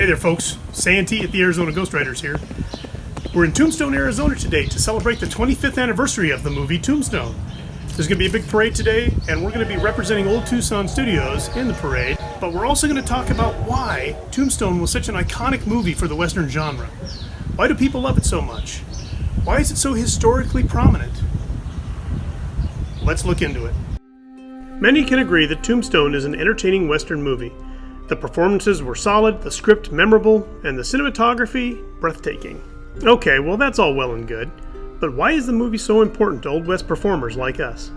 Hey there folks, Santee at the Arizona Ghostriders here. We're in Tombstone, Arizona today to celebrate the 25th anniversary of the movie Tombstone. There's going to be a big parade today, and we're going to be representing Old Tucson Studios in the parade, but we're also going to talk about why Tombstone was such an iconic movie for the Western genre. Why do people love it so much? Why is it so historically prominent? Let's look into it. Many can agree that Tombstone is an entertaining Western movie. The performances were solid, the script memorable, and the cinematography breathtaking. Okay, well that's all well and good, but why is the movie so important to Old West performers like us?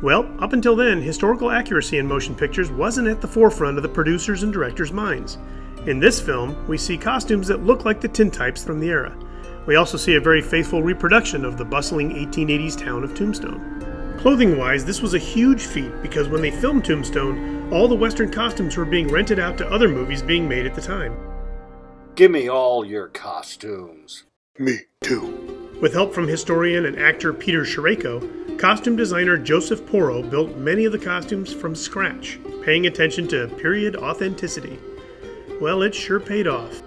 Well, up until then, historical accuracy in motion pictures wasn't at the forefront of the producers' and directors' minds. In this film, we see costumes that look like the tintypes from the era. We also see a very faithful reproduction of the bustling 1880s town of Tombstone. Clothing-wise, this was a huge feat because when they filmed Tombstone, all the Western costumes were being rented out to other movies being made at the time. Give me all your costumes. Me too. With help from historian and actor Peter Sherayko, costume designer Joseph Porro built many of the costumes from scratch, paying attention to period authenticity. Well, it sure paid off.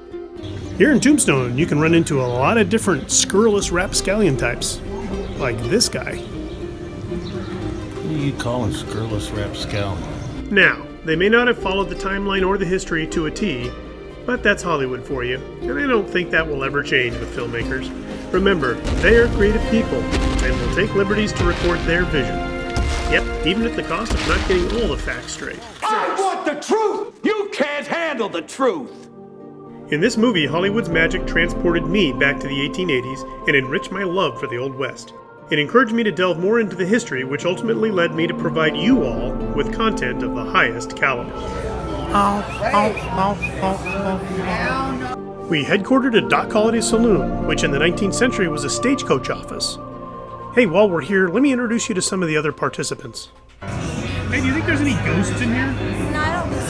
Here in Tombstone, you can run into a lot of different scurrilous rapscallion types, like this guy. What do you call a scurrilous rapscallion? Now, they may not have followed the timeline or the history to a T, but that's Hollywood for you, and I don't think that will ever change with filmmakers. Remember, they are creative people, and will take liberties to record their vision. Yep, even at the cost of not getting all the facts straight. I want the truth! You can't handle the truth! In this movie, Hollywood's magic transported me back to the 1880s and enriched my love for the Old West. It encouraged me to delve more into the history, which ultimately led me to provide you all with content of the highest caliber. We headquartered at Doc Holliday's Saloon, which in the 19th century was a stagecoach office. Hey, while we're here, let me introduce you to some of the other participants. Hey, do you think there's any ghosts in here? No, I don't think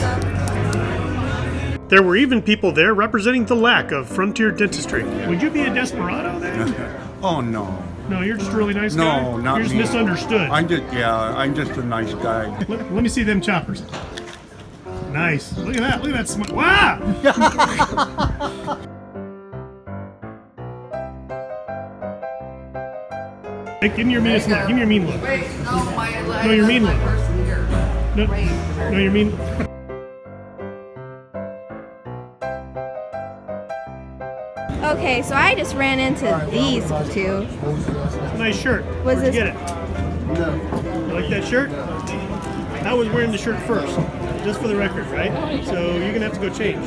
so. There were even people there representing the lack of frontier dentistry. Would you be a desperado then? Oh no. No, you're just a really nice guy? No, not You're just me. misunderstood. I'm just a nice guy. Let me see them choppers. Nice. Look at that smile. Wow! Hey, give me your meanest look. Give me your mean look. No, your mean look. No, your mean. Okay, so I just ran into these two. Nice shirt. Was Where'd you this- get it? You like that shirt? I was wearing the shirt first, just for the record, right? So you're gonna have to go change.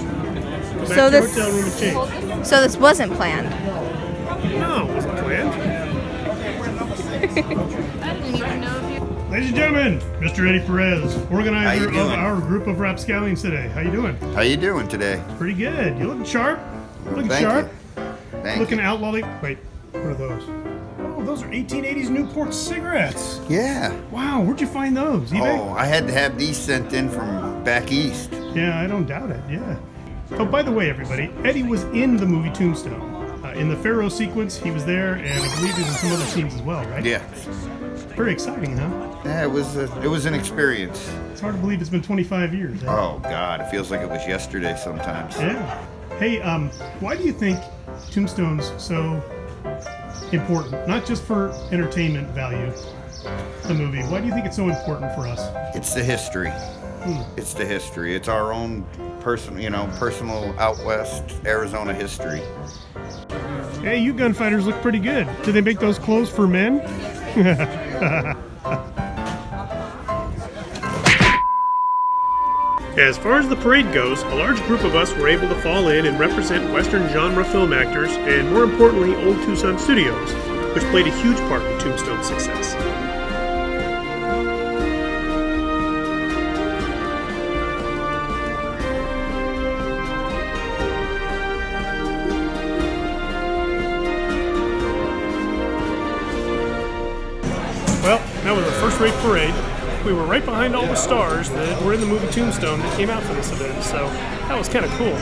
Go back So to your this- hotel room and change. So this wasn't planned. No, it wasn't planned. Ladies and gentlemen, Mr. Eddie Perez, organizer of our group of rapscallions today. How you doing? How you doing today? Pretty good. You looking sharp? Looking Thank sharp? you. Thank Looking you. outlaw. Wait, what are those? Oh, those are 1880s Newport cigarettes. Yeah. Wow, where'd you find those? eBay? Oh, I had to have these sent in from back east. Yeah, I don't doubt it, yeah. Oh, by the way, everybody, Eddie was in the movie Tombstone. In the Pharaoh sequence, he was there, and I believe he was in some other scenes as well, right? Yeah. Very exciting, huh? Yeah, it was an experience. It's hard to believe it's been 25 years. Eh? Oh God, it feels like it was yesterday sometimes. Yeah. Hey, why do you think Tombstone's so important? Not just for entertainment value, the movie. Why do you think it's so important for us? It's the history. It's the history. It's our own personal out west Arizona history. Hey, you gunfighters look pretty good. Do they make those clothes for men? As far as the parade goes, a large group of us were able to fall in and represent Western genre film actors and, more importantly, Old Tucson Studios, which played a huge part in Tombstone's success. Well, that was our first-rate parade. We were right behind all the stars that were in the movie Tombstone that came out for this event, so that was kind of cool.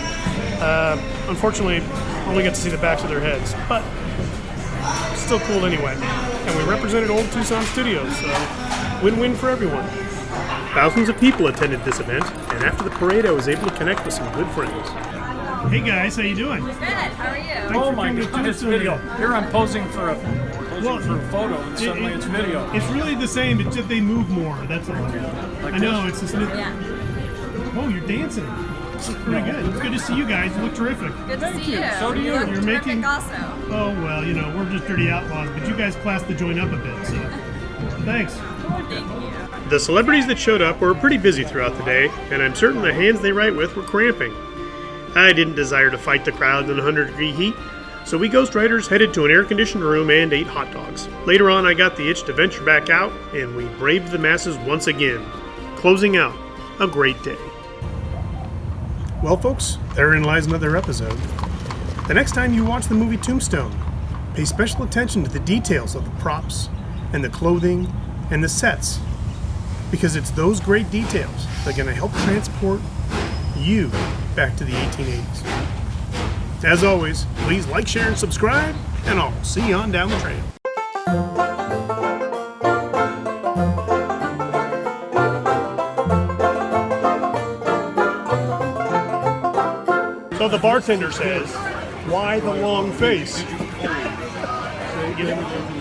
Unfortunately, only got to see the backs of their heads, but still cool anyway. And we represented Old Tucson Studios, so win-win for everyone. Thousands of people attended this event, and after the parade I was able to connect with some good friends. Hey guys, how you doing? Good. How are you? Thanks Oh for my coming to God, it's Tombstone. video. Here I'm posing for a photo, and It- suddenly it's video. It's really the same, it's just they move more. That's all. Like I know, this? it's just. Yeah. Oh, you're dancing. That's pretty good. It's good to see you guys. You look terrific. Good to see you. So do you. look You're terrific making- also. Oh, well, you know, we're just dirty outlaws, but you guys classed the joint up a bit, so thanks. The celebrities that showed up were pretty busy throughout the day, and I'm certain the hands they write with were cramping. I didn't desire to fight the crowd in 100-degree heat, so we Ghostriders headed to an air-conditioned room and ate hot dogs. Later on, I got the itch to venture back out, and we braved the masses once again, closing out a great day. Well, folks, therein lies another episode. The next time you watch the movie Tombstone, pay special attention to the details of the props and the clothing and the sets, because it's those great details that are going to help transport you back to the 1880s. As always, please like, share, and subscribe, and I'll see you on down the trail. So the bartender says, "Why the long face?" So you get everything.